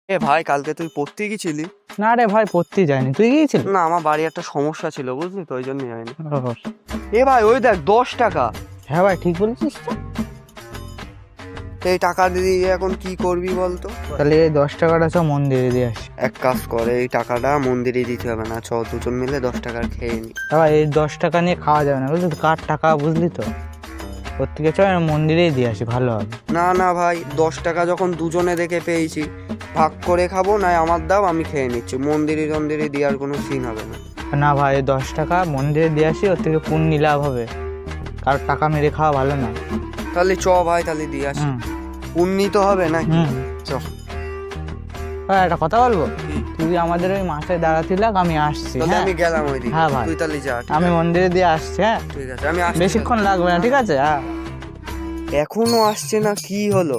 এ ভাই, কালকে তুই পড়তে গেছিলি? না রে ভাই, পড়তে যায়নি। তুই গিয়েছিলি? না, আমার বাড়ি একটা সমস্যা ছিল, বুঝলি তো, ওই জন্যই হয়নি। ও, এ ভাই, ওই দেখ 10 টাকা। হ্যাঁ ভাই, ঠিক বলেছিস তো। এই টাকা দিয়ে এখন কি করবি বলতো? তাহলে এই 10 টাকাটা চ মন্দিরে দিয়ে আসি। এক কাজ করে, এই টাকাটা মন্দিরে দিতে হবে না, চ দুজন মিলে 10 টাকার খেয়ে নি। ভাই, এই 10 টাকা নিয়ে খাওয়া যাবে না, বুঝলি তো, কার টাকা, বুঝলি তো। প্রত্যেকে চ মন্দিরেই দিয়ে আসি, ভালো হবে। না না ভাই, 10 টাকা যখন দুজনে দেখে পেয়েছি, ভাগ করে খাবো, না আমার দাও, আমি খেয়ে নিচ্ছি। মন্দিরে টন্দিরে দেওয়ার কোনো সিন হবে না। না ভাই, এই 10 টাকা মন্দিরে দিয়ে আসি, ওর থেকে পুণ্য লাভ হবে। কারোর টাকা মেরে খাওয়া ভালো না। তাহলে চ ভাই, তাহলে দিয়ে আসি। হুম উন্নীত হবে না? হুম। চ। ভাই, একটা কথা বলবো। কি? তুই আমাদের ওই মাঠে দাঁড়াতি লাগ, আমি আসছি। তাহলে হ্যাঁ, আমি গেলাম ওই দিকে। হ্যাঁ ভাই। তুই তাহলে যা, ঠিক আমি আছে? মন্দিরে দিয়ে আসছি। হ্যাঁ, ঠিক আছে, আমি আসছি। বেশিক্ষণ লাগবে না, ঠিক আছে? হ্যাঁ। এখনো আসছে না, কি হলো?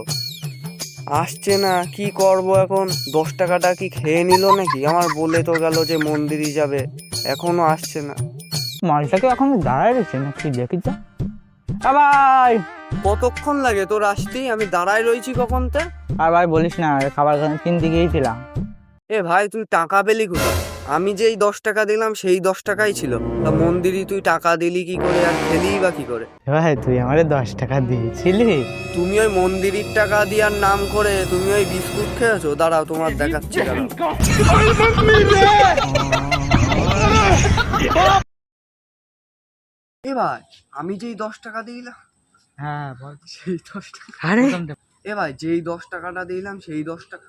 আসছে না, কি করব এখন? 10 টাকাটা কি খেয়ে নিল নাকি? আমার বলে তো গেল যে মন্দিরই যাবে, এখনো আসছে না। মালটাকে এখন দাঁড়ায় রয়েছে না, কি দেখি তো। ভাই, কতক্ষণ লাগে তোর আসতেই? আমি দাঁড়ায় রয়েছি কখন তে? আর ভাই বলিস না, খাবার কিনতে গিয়েছিলাম। এ ভাই, তুই টাকা পেলি কোথায়? আমি যেই 10 টাকা দিলাম সেই 10 টাকাই ছিল। তা মন্দিরই তুই টাকা দিলি কি করে, আর খেলি বা কি করে? ভাই, তুই আমারে 10 টাকা দিয়েছিলি? তুমি ওই মন্দিরের টাকা দেওয়ার নাম করে তুমি ওই বিস্কুট খেয়েছো? দাঁড়াও, তোমার দেখাচ্ছি, দাঁড়াও। এ ভাই, আমি যেই 10 টাকা দিলাম, হ্যাঁ বল। সেই 10 টাকা, আরে এ ভাই যেই 10 টাকাটা দিলাম সেই 10 টাকা,